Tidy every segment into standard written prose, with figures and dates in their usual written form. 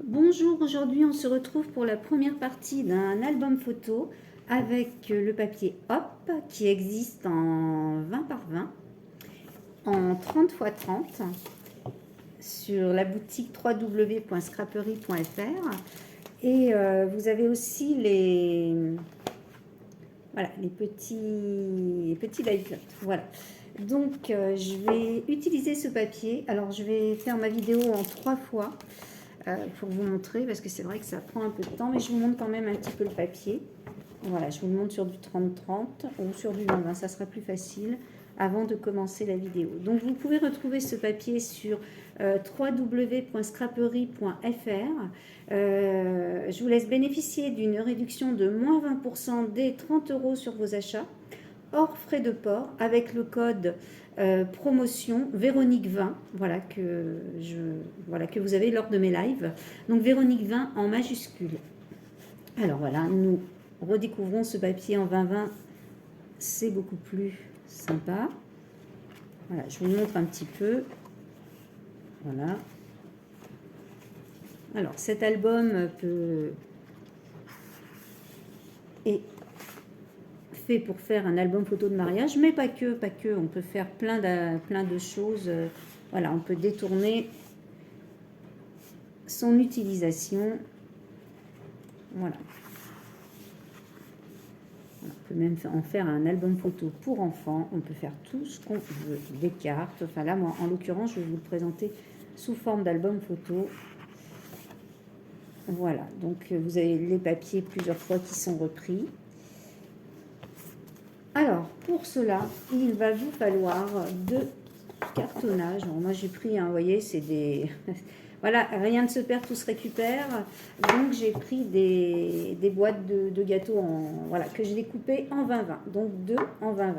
Bonjour, aujourd'hui on se retrouve pour la première partie d'un album photo avec le papier Hop qui existe en 20 par 20 en 30 x 30 sur la boutique www.scraperie.fr et vous avez aussi les petits light notes. Voilà. Donc je vais utiliser ce papier. Alors je vais faire ma vidéo en 3 fois. Pour vous montrer, parce que c'est vrai que ça prend un peu de temps, mais je vous montre quand même un petit peu le papier. Voilà, je vous le montre sur du 30-30 ou sur du 20-20, ça sera plus facile avant de commencer la vidéo. Donc vous pouvez retrouver ce papier sur www.scraperie.fr. Je vous laisse bénéficier d'une réduction de moins 20% dès 30 € sur vos achats, hors frais de port, avec le code promotion Véronique 20, voilà que vous avez lors de mes lives. Donc Véronique 20 en majuscule. Alors voilà, nous redécouvrons ce papier en 20-20, c'est beaucoup plus sympa. Voilà, je vous montre un petit peu. Voilà. Alors cet album est fait pour faire un album photo de mariage, mais pas que, on peut faire plein de choses. Voilà, on peut détourner son utilisation. Voilà. On peut même en faire un album photo pour enfants. On peut faire tout ce qu'on veut. Des cartes. Enfin là, moi, en l'occurrence, je vais vous le présenter sous forme d'album photo. Voilà. Donc, vous avez les papiers plusieurs fois qui sont repris. Alors, pour cela, il va vous falloir deux cartonnages. Alors, moi, j'ai pris, vous voyez, c'est des... Voilà, rien ne se perd, tout se récupère. Donc, j'ai pris des boîtes de gâteaux voilà, que j'ai découpées en 20-20. Donc, deux en 20-20.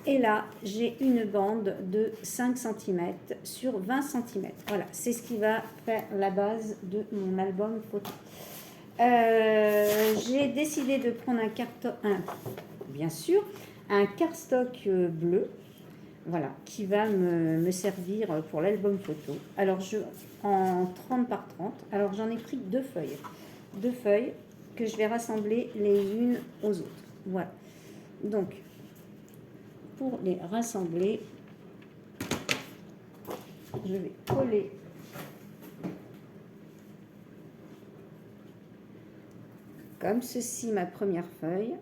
Et là, j'ai une bande de 5 cm sur 20 cm. Voilà, c'est ce qui va faire la base de mon album photo. J'ai décidé de prendre bien sûr, un cardstock bleu. Voilà, qui va me servir pour l'album photo. Alors, en 30 par 30, alors j'en ai pris deux feuilles. Deux feuilles que je vais rassembler les unes aux autres. Voilà. Donc, pour les rassembler, je vais coller comme ceci ma première feuille.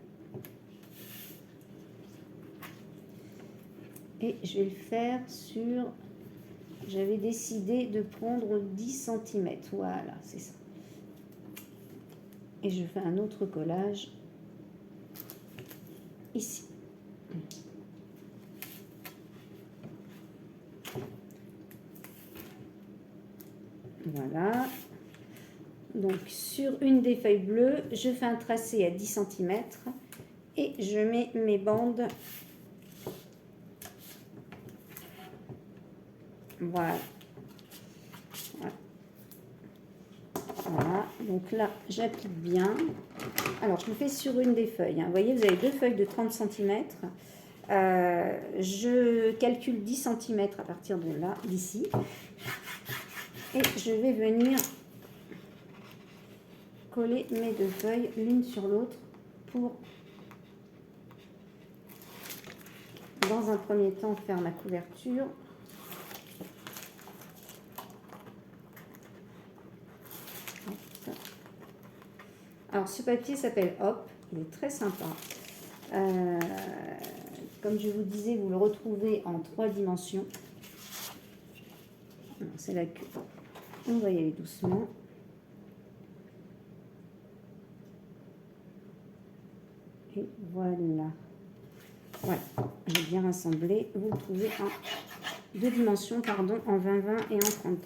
Et je vais le faire sur... J'avais décidé de prendre 10 cm. Voilà, c'est ça. Et je fais un autre collage ici. Voilà. Donc, sur une des feuilles bleues, je fais un tracé à 10 cm et je mets mes bandes. Voilà. Voilà. Donc là, j'applique bien. Alors, je le fais sur une des feuilles. Vous voyez, vous avez deux feuilles de 30 cm. Je calcule 10 cm à partir de là, d'ici. Et je vais venir coller mes deux feuilles l'une sur l'autre pour, dans un premier temps, faire ma couverture. Alors, ce papier s'appelle Hop, il est très sympa. Comme je vous disais, vous le retrouvez en 3 dimensions. C'est la queue. On va y aller doucement. Et voilà. Voilà, j'ai bien rassemblé. Vous le trouvez en 2 dimensions, pardon, en 20-20 et en 30-30.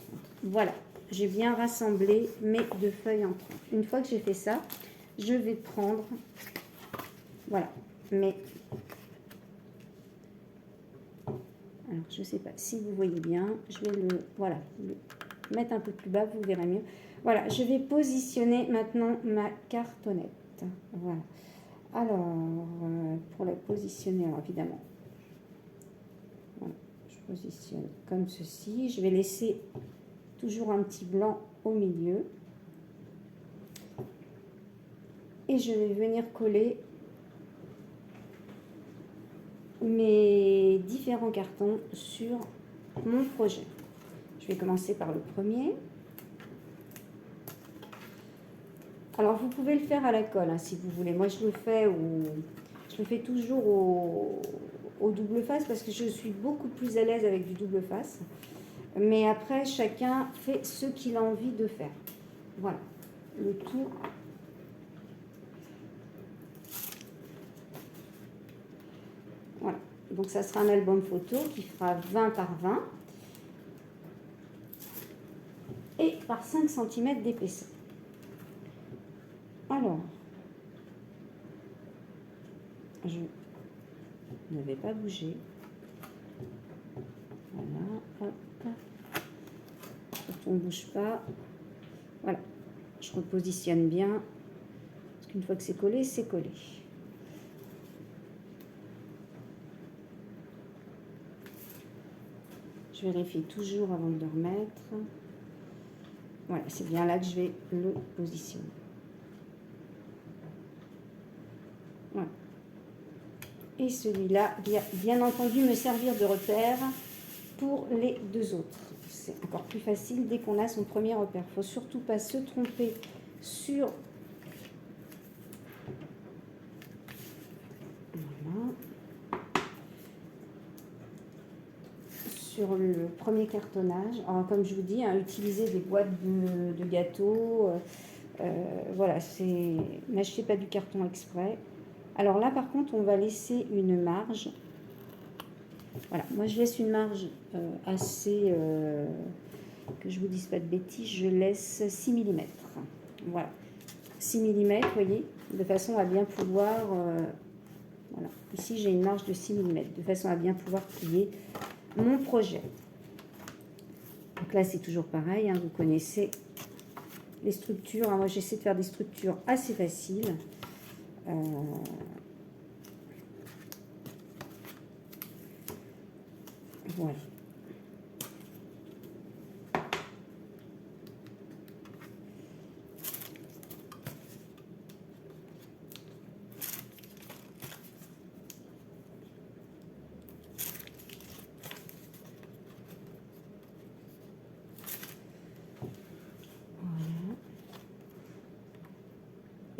Voilà, j'ai bien rassemblé mes deux feuilles en 30. Une fois que j'ai fait ça, je vais prendre, voilà, mais alors je ne sais pas si vous voyez bien, je vais le mettre un peu plus bas, vous verrez mieux. Voilà, je vais positionner maintenant ma cartonnette. Voilà. Alors, pour la positionner, alors évidemment, voilà, je positionne comme ceci. Je vais laisser Toujours un petit blanc au milieu. Et je vais venir coller mes différents cartons sur mon projet. Je vais commencer par le premier. Alors vous pouvez le faire à la colle hein, si vous voulez. Moi je le fais toujours au double face parce que je suis beaucoup plus à l'aise avec du double face. Mais après chacun fait ce qu'il a envie de faire. Voilà, le tout. Voilà, donc ça sera un album photo qui fera 20 par 20 et par 5 cm d'épaisseur. Alors, je ne vais pas bouger. Voilà, hop. Surtout on ne bouge pas. Voilà, je repositionne bien. Parce qu'une fois que c'est collé, c'est collé. Je vérifie toujours avant de le remettre. Voilà, c'est bien là que je vais le positionner. Voilà. Et celui-là, bien entendu, me servir de repère pour les deux autres. C'est encore plus facile dès qu'on a son premier repère. Il ne faut surtout pas se tromper sur... Voilà. Sur le premier cartonnage. Alors, comme je vous dis, hein, utiliser des boîtes de gâteaux. Voilà, n'achetez pas du carton exprès. Alors là, par contre, on va laisser une marge. Voilà, moi je laisse une marge assez, que je vous dise pas de bêtises, je laisse 6 mm. Voilà, 6 mm, vous voyez, de façon à bien pouvoir, voilà, ici j'ai une marge de 6 mm, de façon à bien pouvoir plier mon projet. Donc là c'est toujours pareil, hein, vous connaissez les structures, hein, moi j'essaie de faire des structures assez faciles. Voilà.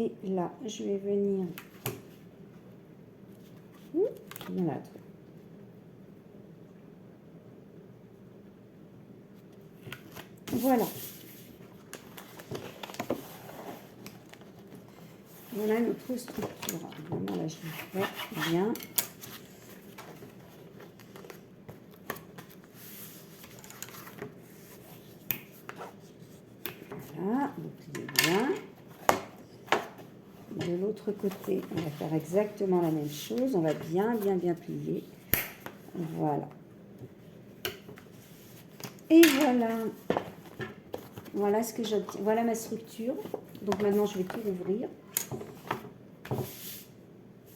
Et là, je vais venir... Voilà. Voilà. Voilà notre structure. Vraiment, là, je l'ai fait bien. Voilà, vous pliez bien. De l'autre côté, on va faire exactement la même chose. On va bien plier. Voilà. Et voilà. Voilà ce que j'obtiens. Voilà ma structure. Donc maintenant, je vais tout ouvrir.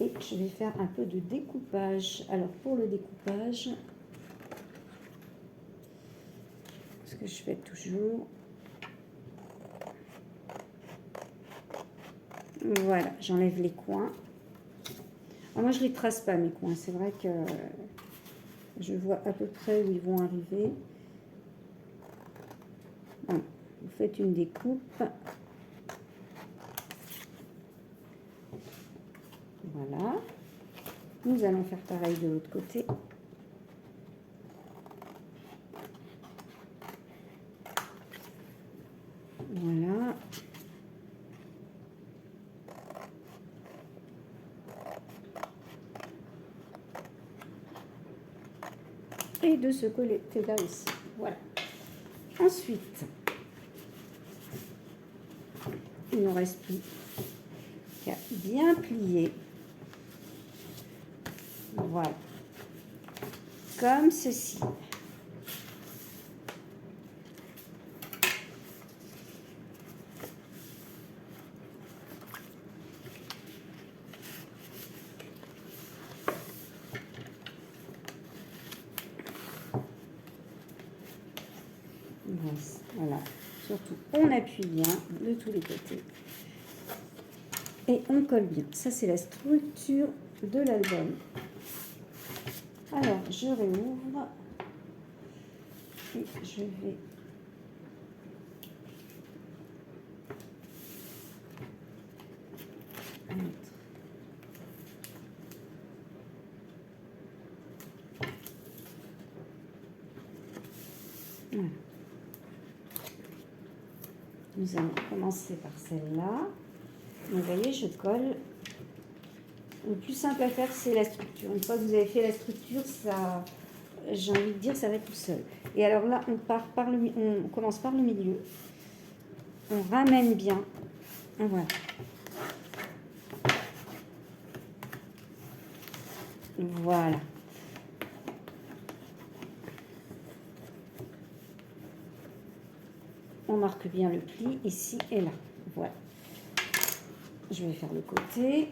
Et je vais faire un peu de découpage. Alors, pour le découpage, ce que je fais toujours... Voilà, j'enlève les coins. Alors moi, je ne les trace pas, mes coins. C'est vrai que je vois à peu près où ils vont arriver. Voilà. Vous faites une découpe. Voilà. Nous allons faire pareil de l'autre côté. Voilà. Et de ce côté-là aussi. Voilà. Ensuite, il ne reste plus qu'à bien plier. Voilà. Comme ceci. Voilà, surtout on appuie bien de tous les côtés. Et on colle bien. Ça, c'est la structure de l'album. Alors, je réouvre. Et je vais mettre. Voilà. Nous allons commencer par celle-là. Vous voyez, je colle. Le plus simple à faire, c'est la structure. Une fois que vous avez fait la structure, ça, j'ai envie de dire, ça va tout seul. Et alors là, on commence par le milieu. On ramène bien. Voilà. Voilà. On marque bien le pli ici et là. Voilà. Je vais faire le côté.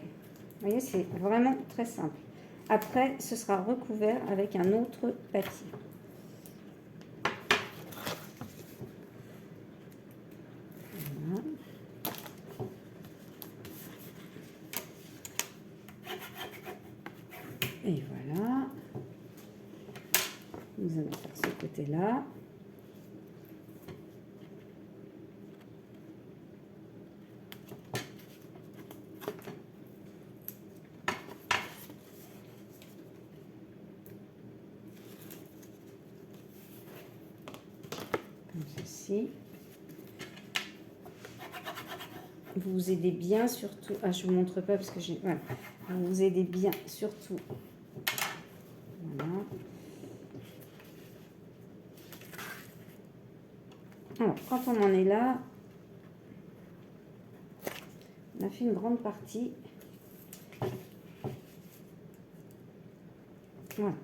Vous voyez, c'est vraiment très simple. Après, ce sera recouvert avec un autre papier. Voilà. Et voilà. Nous allons faire ce côté-là. Comme ceci. Vous vous aidez bien surtout. Ah, je ne vous montre pas parce que j'ai. Voilà. Vous vous aidez bien surtout. Voilà. Alors, quand on en est là, on a fait une grande partie. Voilà.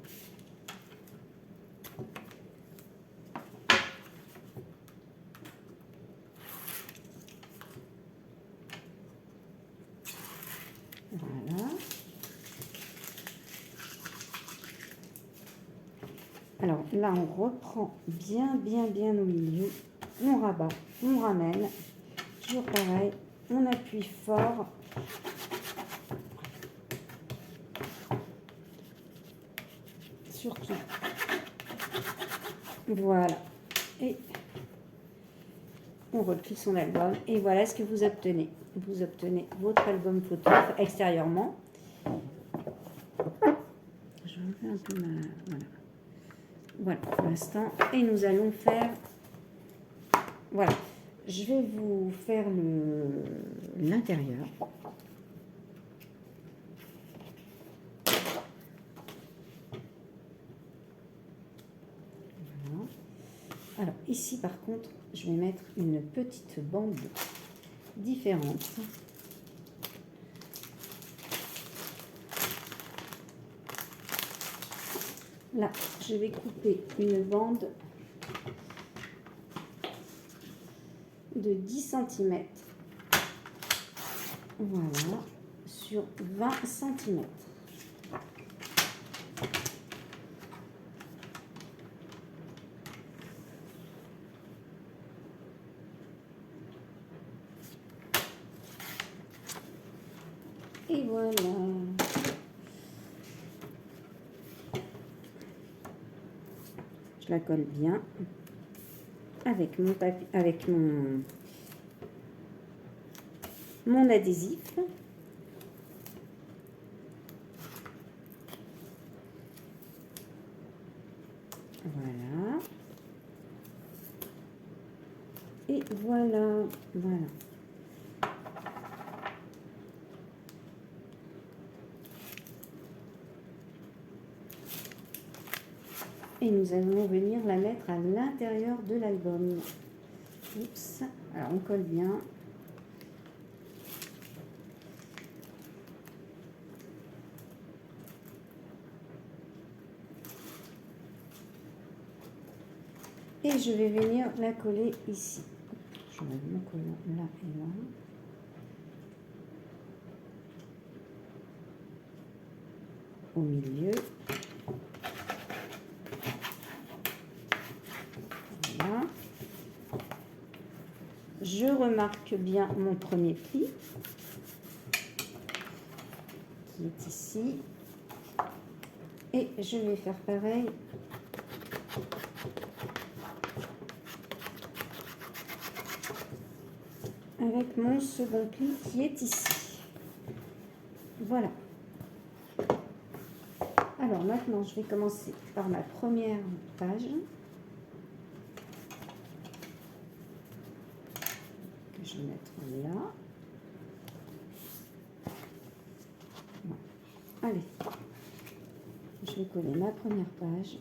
Voilà. Alors là, on reprend bien au milieu. On rabat, on ramène. Toujours pareil, on appuie fort. Surtout. Voilà. Et on replie son album. Et voilà ce que vous obtenez. Vous obtenez votre album photo extérieurement. Je refais un peu ma... Voilà. Voilà pour l'instant. Et nous allons faire... Voilà. Je vais vous faire l'intérieur. Voilà. Alors ici par contre, je vais mettre une petite bande différente. Là, je vais couper une bande de 10 cm. Voilà, sur 20 cm. Et voilà. Je la colle bien avec mon papier, avec mon adhésif. Voilà. Et voilà, voilà. Et nous allons venir la mettre à l'intérieur de l'album. Oups. Alors on colle bien. Et je vais venir la coller ici. Je mets mon collant là et là. Au milieu. Voilà. je remarque bien mon premier pli qui est ici. Et je vais faire pareil avec mon second pli qui est ici. Voilà. Alors maintenant, je vais commencer par ma première page. Que je vais mettre là. Voilà. Allez. Je vais coller ma première page.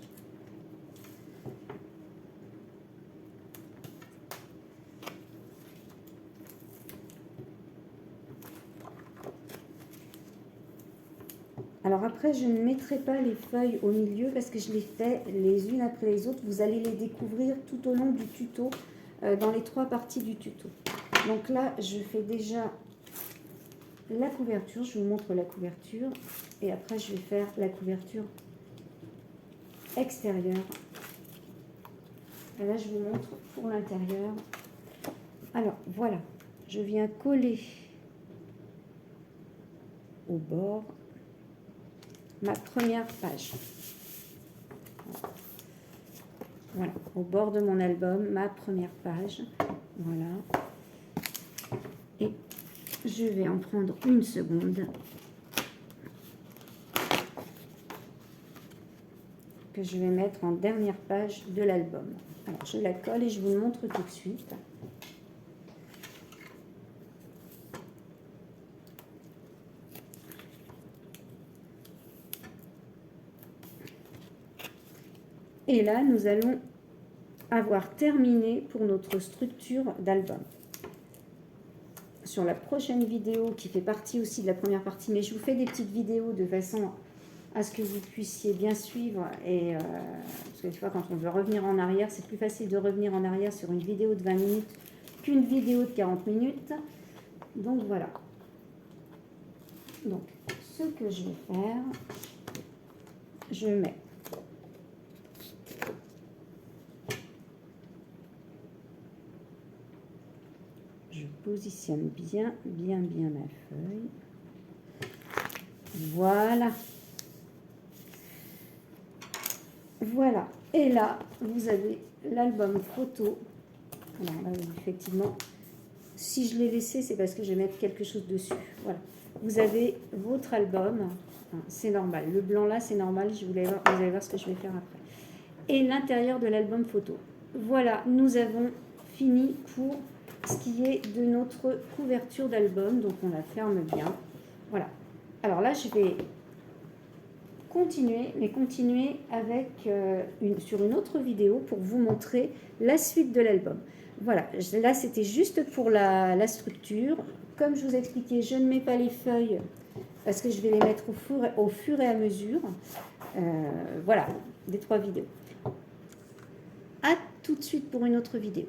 Alors après, je ne mettrai pas les feuilles au milieu parce que je les fais les unes après les autres. Vous allez les découvrir tout au long du tuto, dans les 3 parties du tuto. Donc là, je fais déjà la couverture. Je vous montre la couverture. Et après, je vais faire la couverture extérieure. Et là, je vous montre pour l'intérieur. Alors, voilà. Je viens coller au bord ma première page. Voilà, au bord de mon album, ma première page. Voilà. Et je vais en prendre une seconde. Que je vais mettre en dernière page de l'album. Alors, je la colle et je vous le montre tout de suite. Et là, nous allons avoir terminé pour notre structure d'album. Sur la prochaine vidéo, qui fait partie aussi de la première partie, mais je vous fais des petites vidéos de façon à ce que vous puissiez bien suivre. Et parce que des fois, quand on veut revenir en arrière, c'est plus facile de revenir en arrière sur une vidéo de 20 minutes qu'une vidéo de 40 minutes. Donc voilà. Donc, ce que je vais faire, je mets positionne bien ma feuille. Voilà. Voilà. Et là, vous avez l'album photo. Alors là, effectivement, si je l'ai laissé, c'est parce que je vais mettre quelque chose dessus. Voilà. Vous avez votre album. C'est normal. Le blanc là, c'est normal. Vous allez voir ce que je vais faire après. Et l'intérieur de l'album photo. Voilà, nous avons fini pour ce qui est de notre couverture d'album. Donc on la ferme bien. Voilà. Alors là, je vais continuer avec sur une autre vidéo pour vous montrer la suite de l'album. Voilà, là c'était juste pour la structure. Comme je vous ai expliqué, je ne mets pas les feuilles parce que je vais les mettre au fur et à mesure. Voilà, des 3 vidéos. À tout de suite pour une autre vidéo.